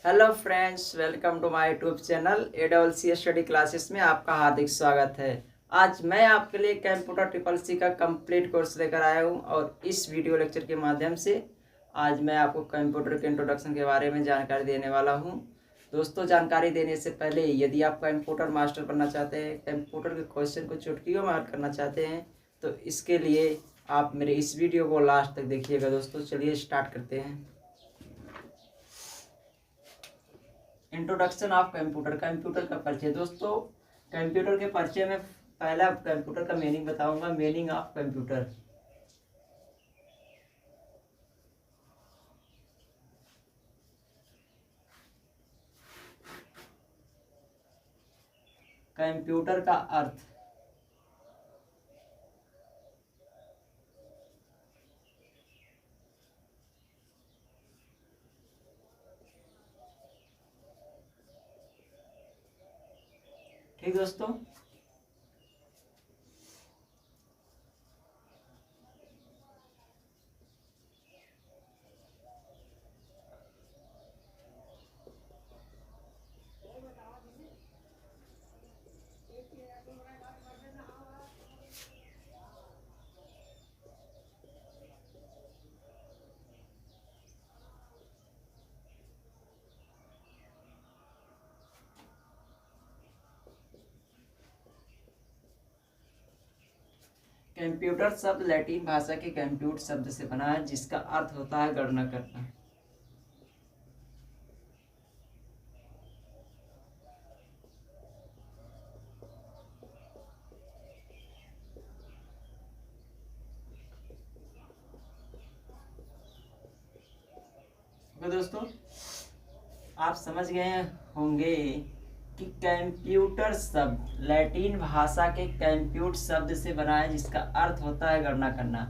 Hello friends, welcome to my YouTube channel ACC study classes में आपका हार्दिक स्वागत है। आज मैं आपके लिए कंप्यूटर ट्रिपल सी का कंप्लीट कोर्स लेकर आया हूं और इस वीडियो लेक्चर के माध्यम से आज मैं आपको कंप्यूटर के इंट्रोडक्शन के बारे में जानकारी देने वाला हूं। दोस्तों, जानकारी देने से पहले यदि आप कंप्यूटर मास्टर बनना चाहते हैं, कंप्यूटर के क्वेश्चन को चुटकियों में हल करना चाहते हैं, तो इसके लिए आप मेरे इस वीडियो को लास्ट तक देखिएगा। दोस्तों, चलिए स्टार्ट करते हैं। इंट्रोडक्शन ऑफ कंप्यूटर, कंप्यूटर का परिचय। दोस्तों, कंप्यूटर के परिचय में पहला कंप्यूटर का मीनिंग बताऊंगा। मीनिंग ऑफ कंप्यूटर, कंप्यूटर का अर्थ। ठीक दोस्तों, कंप्यूटर शब्द लैटिन भाषा के कंप्यूट शब्द से बना है, जिसका अर्थ होता है गणना करना। तो दोस्तों, आप समझ गए होंगे कि कंप्यूटर शब्द लैटिन भाषा के कंप्यूट शब्द से बना है, जिसका अर्थ होता है गणना करना।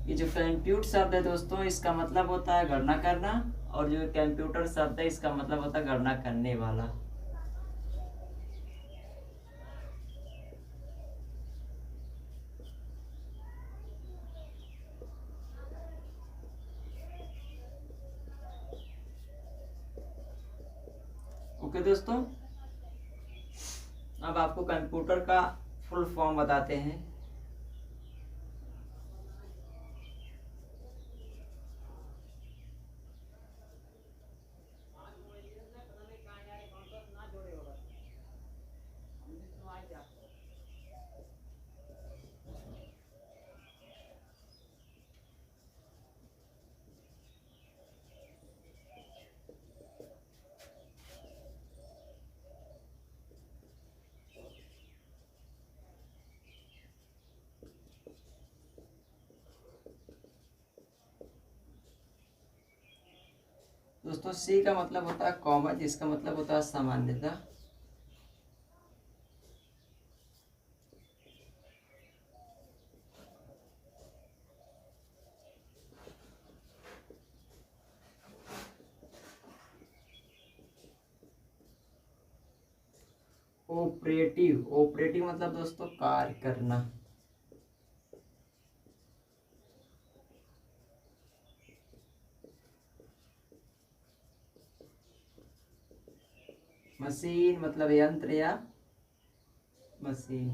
ये जो कंप्यूट शब्द है दोस्तों, इसका मतलब होता है गणना करना, और जो कंप्यूटर शब्द है इसका मतलब होता है गणना करने वाला। ओके दोस्तों, अब आपको कंप्यूटर का फुल फॉर्म बताते हैं। दोस्तों, सी का मतलब होता है कॉमन, जिसका मतलब होता है सामान्यता। ऑपरेटिव, ऑपरेटिव मतलब दोस्तों कार्य करना। मशीन मतलब यंत्र या मशीन।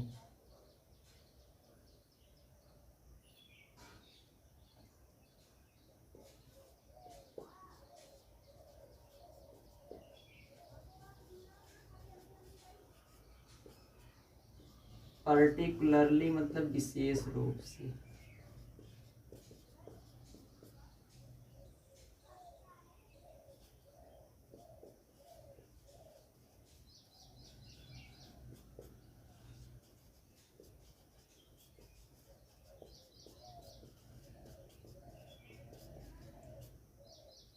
पर्टिकुलरली मतलब विशेष रूप से।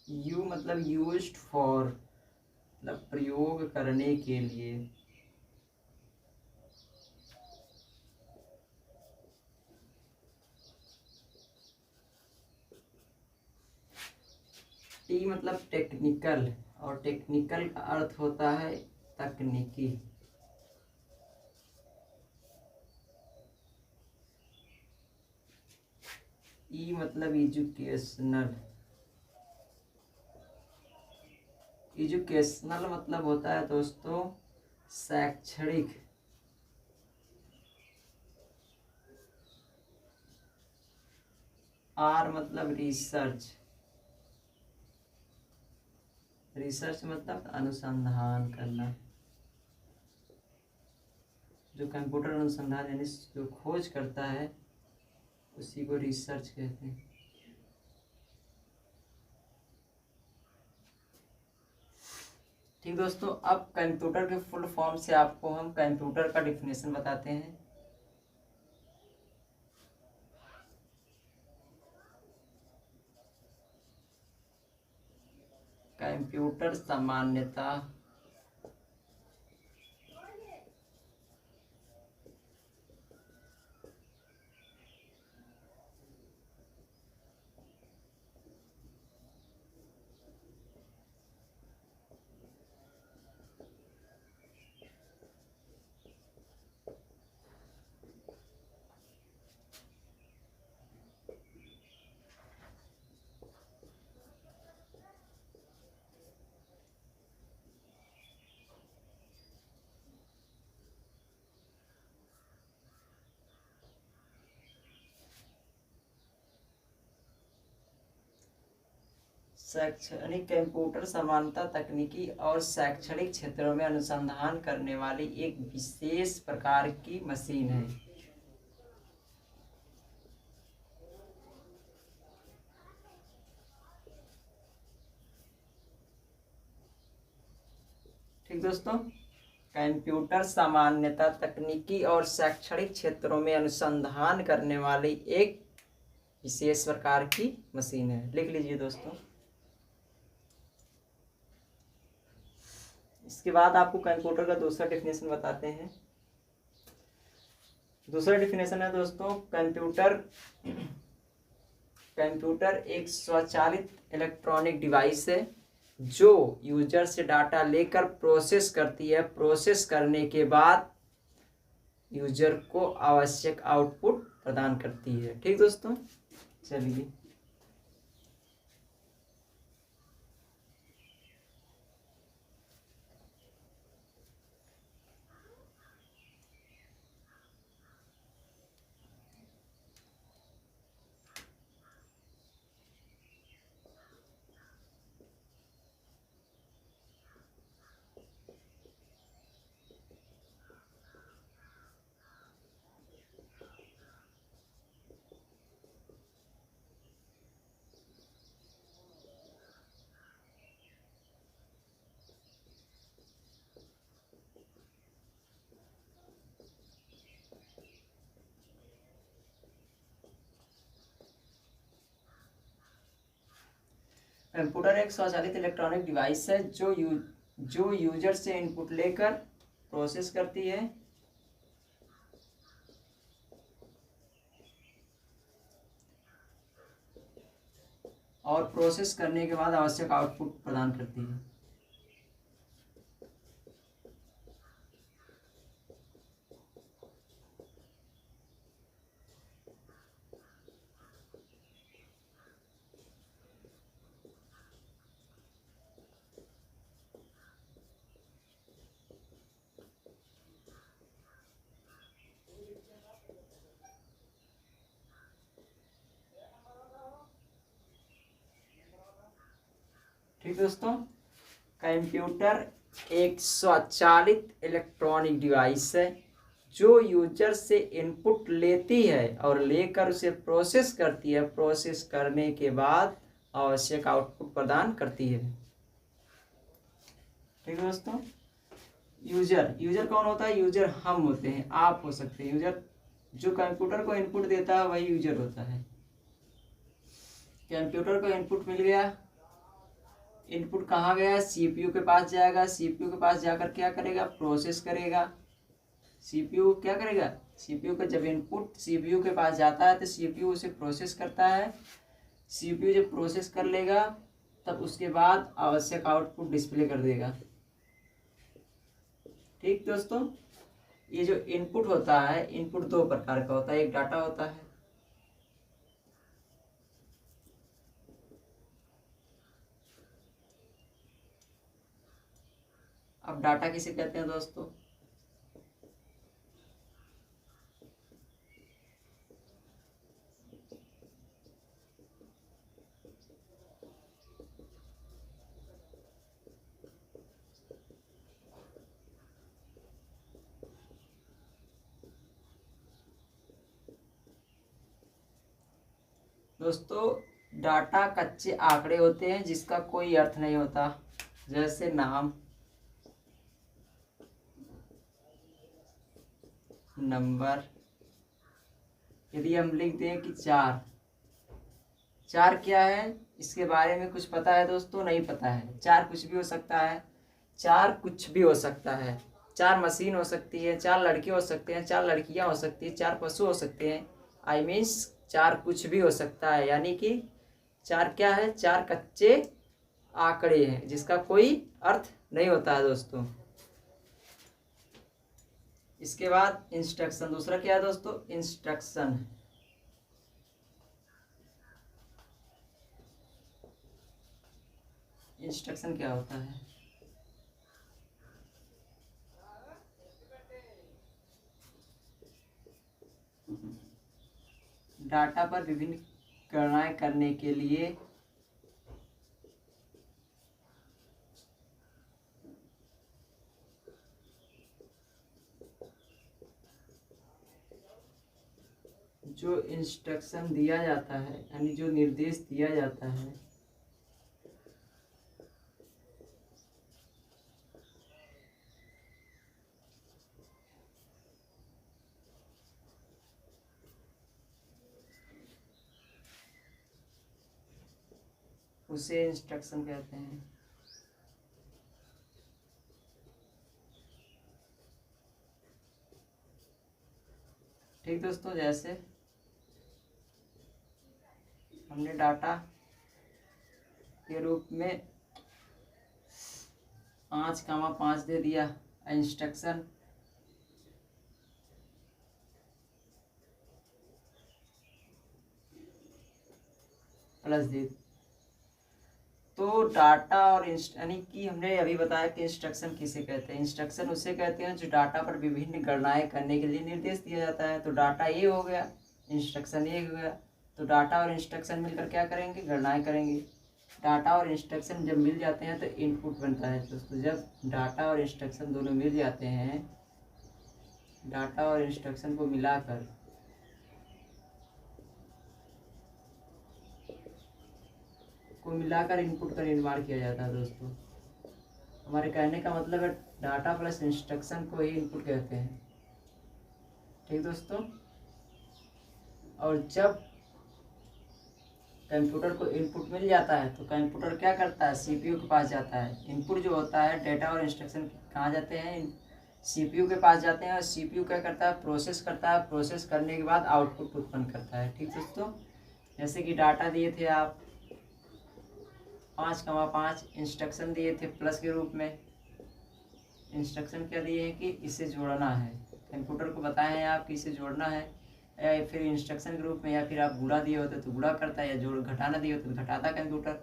यू मतलब यूज्ड फॉर, मतलब प्रयोग करने के लिए। टी मतलब टेक्निकल, और टेक्निकल का अर्थ होता है तकनीकी। ई मतलब एजुकेशनल। एजुकेशनल मतलब होता है दोस्तों शैक्षणिक। आर मतलब रिसर्च। रिसर्च मतलब अनुसंधान करना। जो कंप्यूटर अनुसंधान यानी जो खोज करता है उसी को रिसर्च कहते हैं। ठीक दोस्तों, अब कंप्यूटर के फुल फॉर्म से आपको हम कंप्यूटर का डिफिनेशन बताते हैं। कंप्यूटर सामान्यता शैक्षणिक कंप्यूटर समानता तकनीकी और शैक्षणिक क्षेत्रों में अनुसंधान करने वाली एक विशेष प्रकार की मशीन है। ठीक दोस्तों, कंप्यूटर सामान्यता तकनीकी और शैक्षणिक क्षेत्रों में अनुसंधान करने वाली एक विशेष प्रकार की मशीन है। लिख लीजिए दोस्तों। इसके बाद आपको कंप्यूटर का दूसरा डेफिनेशन बताते हैं। दूसरा डेफिनेशन है दोस्तों कंप्यूटर एक स्वचालित इलेक्ट्रॉनिक डिवाइस है जो यूजर से डाटा लेकर प्रोसेस करती है। प्रोसेस करने के बाद यूजर को आवश्यक आउटपुट प्रदान करती है। ठीक दोस्तों, चलिए कंप्यूटर एक स्वचालित इलेक्ट्रॉनिक डिवाइस है जो यूजर से इनपुट लेकर प्रोसेस करती है और प्रोसेस करने के बाद आवश्यक आउटपुट प्रदान करती है। ठीक दोस्तों, कंप्यूटर एक स्वचालित इलेक्ट्रॉनिक डिवाइस है जो यूजर से इनपुट लेती है और लेकर उसे प्रोसेस करती है। प्रोसेस करने के बाद आवश्यक आउटपुट प्रदान करती है। ठीक है दोस्तों, यूजर कौन होता है? यूजर हम होते हैं, आप हो सकते हैं। यूजर जो कंप्यूटर को इनपुट देता है वही यूजर होता है। कंप्यूटर को इनपुट मिल गया, इनपुट कहाँ गया? सीपीयू के पास जाएगा। सीपीयू के पास जाकर क्या करेगा? प्रोसेस करेगा। सीपीयू क्या करेगा? सीपीयू का जब इनपुट सीपीयू के पास जाता है तो सीपीयू उसे प्रोसेस करता है। सीपीयू जब प्रोसेस कर लेगा तब उसके बाद आवश्यक आउटपुट डिस्प्ले कर देगा। ठीक दोस्तों, ये जो इनपुट होता है, इनपुट दो प्रकार का होता है। एक डाटा होता है, अब डाटा किसे कहते हैं दोस्तों? दोस्तों डाटा कच्चे आंकड़े होते हैं जिसका कोई अर्थ नहीं होता, जैसे नाम, नंबर। यदि हम लिख दें कि चार, चार क्या है इसके बारे में कुछ पता है दोस्तों? नहीं पता है। चार कुछ भी हो सकता है, चार कुछ भी हो सकता है। चार मशीन हो सकती है, चार लड़के हो सकते हैं, चार लड़कियां हो सकती हैं, चार पशु हो सकते हैं। आई मीन्स चार कुछ भी हो सकता है, यानी कि चार क्या है? चार कच्चे आंकड़े हैं जिसका कोई अर्थ नहीं होता है दोस्तों। इसके बाद इंस्ट्रक्शन, दूसरा क्या है दोस्तों? इंस्ट्रक्शन। इंस्ट्रक्शन क्या होता है? डाटा पर विभिन्न गणनाएं करने के लिए जो इंस्ट्रक्शन दिया जाता है, यानी जो निर्देश दिया जाता है, उसे इंस्ट्रक्शन कहते हैं। ठीक दोस्तों, जैसे हमने डाटा के रूप में 5,5 दे दिया, इंस्ट्रक्शन प्लस दे। तो डाटा और यानी कि हमने अभी बताया कि इंस्ट्रक्शन किसे कहते हैं। इंस्ट्रक्शन उसे कहते हैं जो डाटा पर विभिन्न गणनाएं करने के लिए निर्देश दिया जाता है। तो डाटा ये हो गया, इंस्ट्रक्शन ये हो गया। तो डाटा और इंस्ट्रक्शन मिलकर क्या करेंगे? गणनाएं करेंगे। डाटा और इंस्ट्रक्शन जब मिल जाते हैं तो इनपुट बनता है दोस्तों। जब डाटा और इंस्ट्रक्शन दोनों मिल जाते हैं, डाटा और इंस्ट्रक्शन को मिलाकर इनपुट का निर्माण किया जाता है दोस्तों। हमारे कहने का मतलब है डाटा प्लस इंस्ट्रक्शन को ही इनपुट कहते हैं। ठीक दोस्तों, और जब कंप्यूटर को इनपुट मिल जाता है तो कंप्यूटर क्या करता है? सीपीयू के पास जाता है। इनपुट जो होता है, डेटा और इंस्ट्रक्शन कहाँ जाते हैं? सीपीयू के पास जाते हैं। और सीपीयू क्या करता है? प्रोसेस करता है। प्रोसेस करने के बाद आउटपुट उत्पन्न करता है। ठीक दोस्तों, जैसे कि डाटा दिए थे आप 5,5, इंस्ट्रक्शन दिए थे प्लस के रूप में। इंस्ट्रक्शन क्या दिए हैं कि इसे जोड़ना है। कंप्यूटर को बताए हैं आप कि इसे जोड़ना है, या फिर इंस्ट्रक्शन के रूप में, या फिर आप गुणा दिए होते तो गुणा करता है, या जोड़ घटाना दिए होते तो घटाता कंप्यूटर।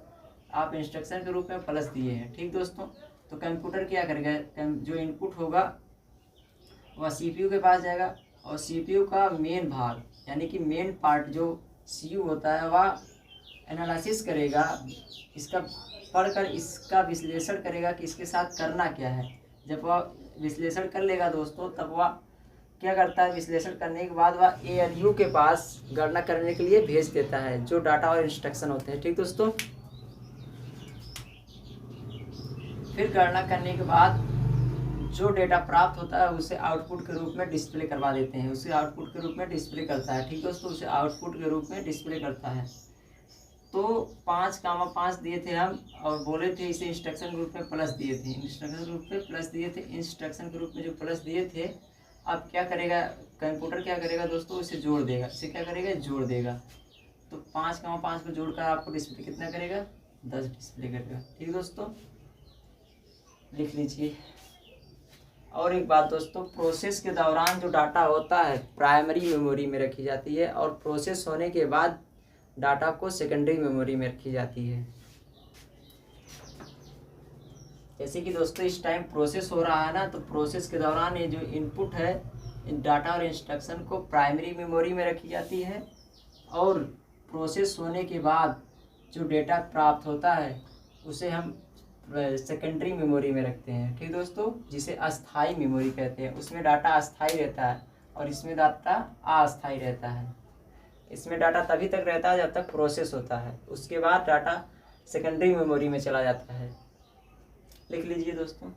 आप इंस्ट्रक्शन के रूप में प्लस दिए हैं। ठीक दोस्तों, तो कंप्यूटर क्या करेगा? जो इनपुट होगा वह सीपीयू के पास जाएगा, और सीपीयू का मेन भाग यानी कि मेन पार्ट जो सीयू होता है वह एनालिसिस करेगा, इसका पढ़कर इसका विश्लेषण करेगा कि इसके साथ करना क्या है। जब वह विश्लेषण कर लेगा दोस्तों, तब वह क्या करता है? विश्लेषण करने के बाद वह एएलयू के पास गणना करने के लिए भेज देता है, जो डाटा और इंस्ट्रक्शन होते हैं। ठीक दोस्तों, फिर गणना करने के बाद जो डेटा प्राप्त होता है उसे आउटपुट के रूप में डिस्प्ले करवा देते हैं। उसे आउटपुट के रूप में डिस्प्ले करता है। ठीक दोस्तों, उसे आउटपुट के रूप में डिस्प्ले करता है। तो 5,5 दिए थे हम, और बोले थे इसे इंस्ट्रक्शन ग्रुप में प्लस दिए थे। इंस्ट्रक्शन ग्रुप में प्लस दिए थे। इंस्ट्रक्शन ग्रुप में जो प्लस दिए थे, अब क्या करेगा कंप्यूटर? क्या करेगा दोस्तों? इसे जोड़ देगा। इसे क्या करेगा? जोड़ देगा। तो 5,5 को जोड़कर आपको डिस्प्ले कितना करेगा? 10 डिस्प्ले करेगा। ठीक दोस्तों, लिख लीजिए। और एक बात दोस्तों, प्रोसेस के दौरान जो डाटा होता है प्राइमरी मेमोरी में रखी जाती है, और प्रोसेस होने के बाद डाटा को सेकेंडरी मेमोरी में रखी जाती है। जैसे कि दोस्तों इस टाइम प्रोसेस हो रहा है ना, तो प्रोसेस के दौरान ये जो इनपुट है, डाटा और इंस्ट्रक्शन को प्राइमरी मेमोरी में रखी जाती है, और प्रोसेस होने के बाद जो डेटा प्राप्त होता है उसे हम सेकेंडरी मेमोरी में रखते हैं। ठीक दोस्तों, जिसे अस्थाई मेमोरी कहते हैं। उसमें डाटा अस्थाई रहता है और इसमें डाटा अस्थाई रहता है। इसमें डाटा तभी तक रहता है जब तक प्रोसेस होता है, उसके बाद डाटा सेकेंडरी मेमोरी में चला जाता है। लिख लीजिए दोस्तों।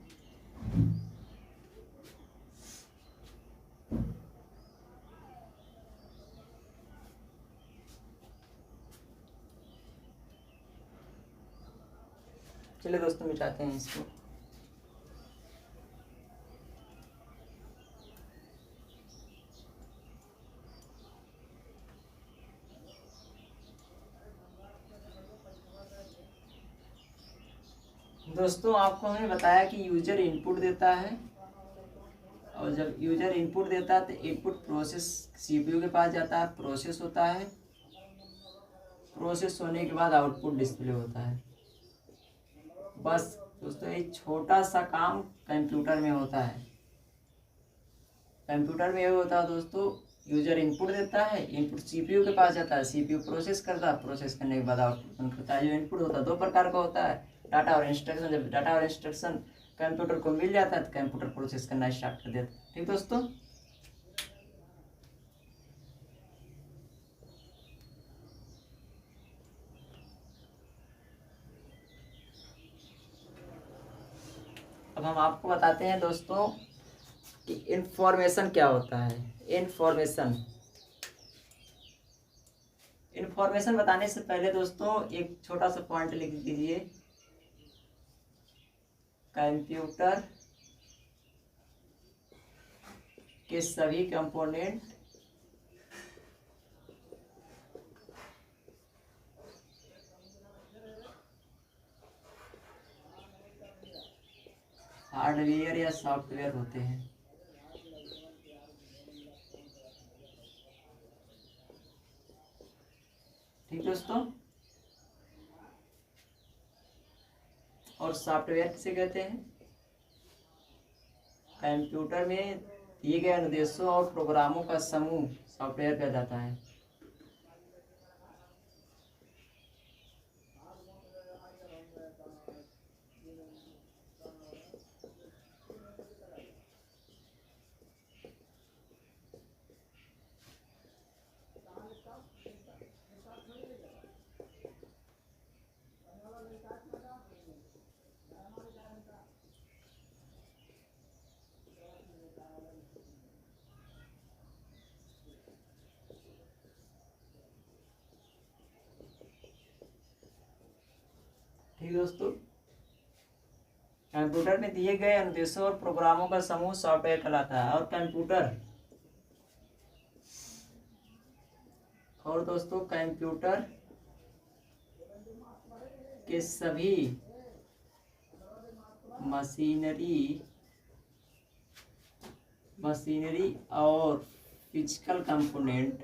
चलिए दोस्तों मिटाते हैं इसको। दोस्तों आपको हमने बताया कि यूजर इनपुट देता है, और जब यूजर इनपुट देता है तो इनपुट प्रोसेस सीपीयू के पास जाता है, प्रोसेस होता है, प्रोसेस होने के बाद आउटपुट डिस्प्ले होता है। बस दोस्तों एक छोटा सा काम कंप्यूटर में होता है। कंप्यूटर में ये होता है दोस्तों, यूजर इनपुट देता है, इनपुट सीपीयू के पास जाता है, सीपीयू प्रोसेस करता है, प्रोसेस करने के बाद आउटपुट करता है। जो इनपुट होता है दो प्रकार का होता है, डाटा और इंस्ट्रक्शन। जब डाटा और इंस्ट्रक्शन कंप्यूटर को मिल जाता है तो कंप्यूटर प्रोसेस करना स्टार्ट कर देता है। ठीक दोस्तों, अब हम आपको बताते हैं दोस्तों कि इंफॉर्मेशन क्या होता है। इंफॉर्मेशन बताने से पहले दोस्तों एक छोटा सा पॉइंट लिख दीजिए। कंप्यूटर के सभी कंपोनेंट हार्डवेयर या सॉफ्टवेयर होते हैं। ठीक दोस्तों, और सॉफ्टवेयर किसे कहते हैं? कंप्यूटर में दिए गए निर्देशों और प्रोग्रामों का समूह सॉफ्टवेयर कहलाता है। ठीक दोस्तों, कंप्यूटर में दिए गए अनुदेशों और प्रोग्रामों का समूह सॉफ्टवेयर कहलाता है। और दोस्तों कंप्यूटर के सभी मशीनरी और फिजिकल कंपोनेंट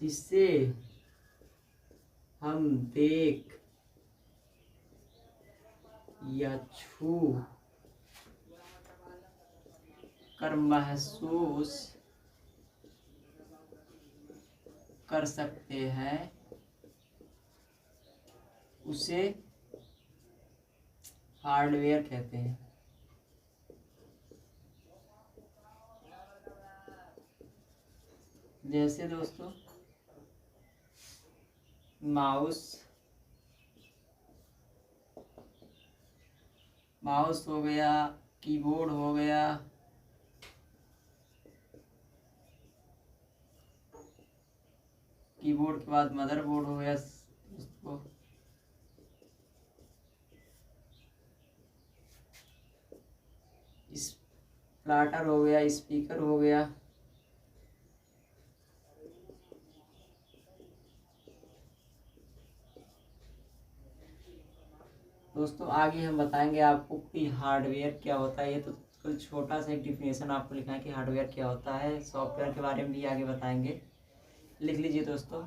जिससे हम देख या छू कर महसूस कर सकते हैं, उसे हार्डवेयर कहते हैं। जैसे दोस्तों माउस हो गया, कीबोर्ड हो गया, कीबोर्ड के बाद मदरबोर्ड हो गया दोस्तों, प्लाटर हो गया, स्पीकर हो गया। दोस्तों आगे हम बताएंगे आपको कि हार्डवेयर क्या होता है। ये तो बिल्कुल छोटा सा एक डिफिनेशन आपको लिखा है कि हार्डवेयर क्या होता है, सॉफ्टवेयर के बारे में भी आगे बताएंगे। लिख लीजिए दोस्तों।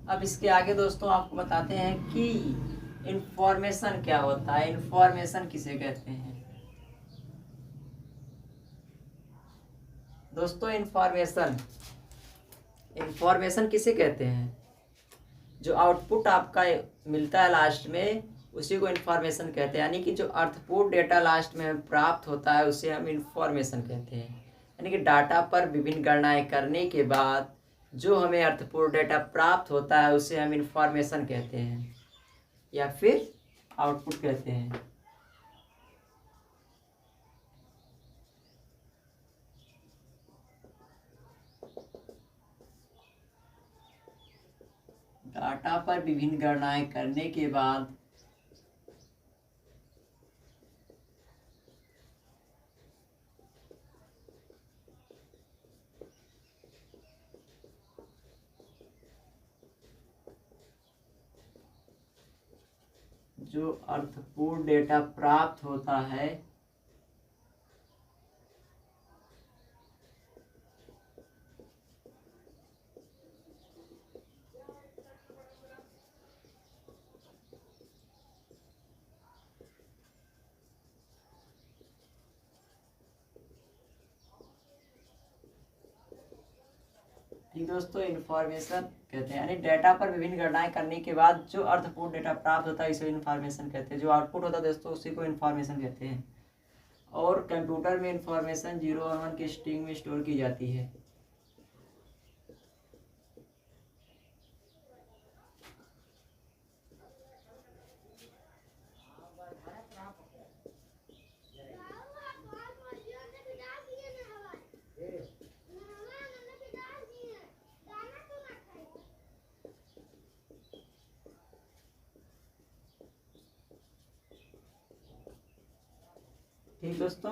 अब इसके आगे दोस्तों आपको बताते हैं कि इंफॉर्मेशन क्या होता है, इंफॉर्मेशन किसे कहते हैं। दोस्तों इंफॉर्मेशन किसे कहते हैं? जो आउटपुट आपका मिलता है लास्ट में, उसी को इंफॉर्मेशन कहते हैं। यानी कि जो अर्थपूर्ण डेटा लास्ट में हमें प्राप्त होता है उसे हम इंफॉर्मेशन कहते हैं। यानी कि डाटा पर विभिन्न गणनाएं करने के बाद जो हमें अर्थपूर्ण डेटा प्राप्त होता है उसे हम इंफॉर्मेशन कहते हैं या फिर आउटपुट कहते हैं। डाटा पर विभिन्न गणनाएं करने के बाद जो अर्थपूर्ण डेटा प्राप्त होता है ठीक दोस्तों, इन्फॉर्मेशन कहते हैं। यानी डेटा पर विभिन्न गणनाएं करने के बाद जो अर्थपूर्ण डेटा प्राप्त होता है इसे इन्फॉर्मेशन कहते हैं। जो आउटपुट होता है दोस्तों उसी को इन्फॉर्मेशन कहते हैं। और कंप्यूटर में इन्फॉर्मेशन 0 और 1 के स्ट्रिंग में स्टोर की जाती है। ठीक दोस्तों,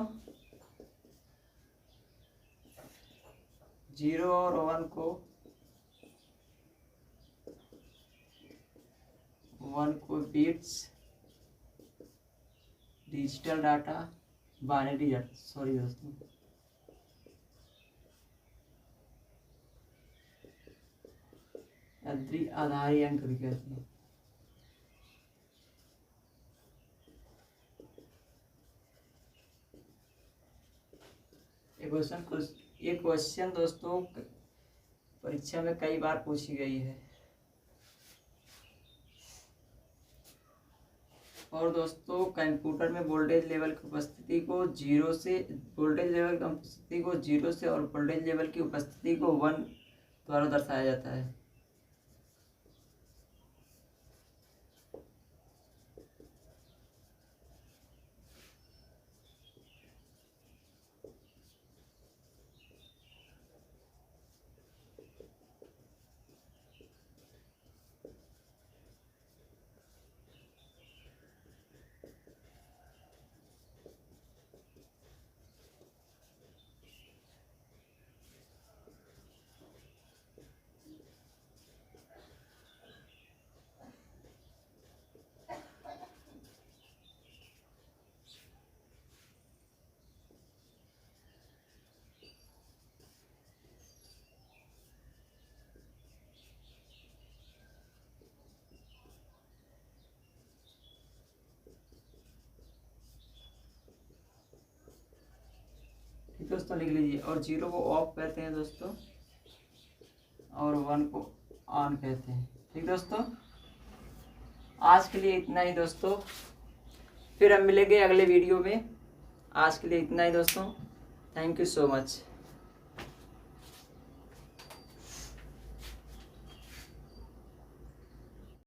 0 और 1 को bits, digital data, binary data, sorry दोस्तों, द्विआधारी अंक भी कहते हैं। ये क्वेश्चन दोस्तों परीक्षा में कई बार पूछी गई है। और दोस्तों कंप्यूटर में वोल्टेज लेवल की उपस्थिति को 0 से, वोल्टेज लेवल की उपस्थिति को 0 से और वोल्टेज लेवल की उपस्थिति को 1 द्वारा दर्शाया जाता है। दोस्तों लिख लीजिए। और 0 को ऑफ कहते हैं दोस्तों, और 1 को ऑन कहते हैं। ठीक दोस्तों, आज के लिए इतना ही दोस्तों, फिर हम मिलेंगे अगले वीडियो में। आज के लिए इतना ही दोस्तों, थैंक यू सो मच।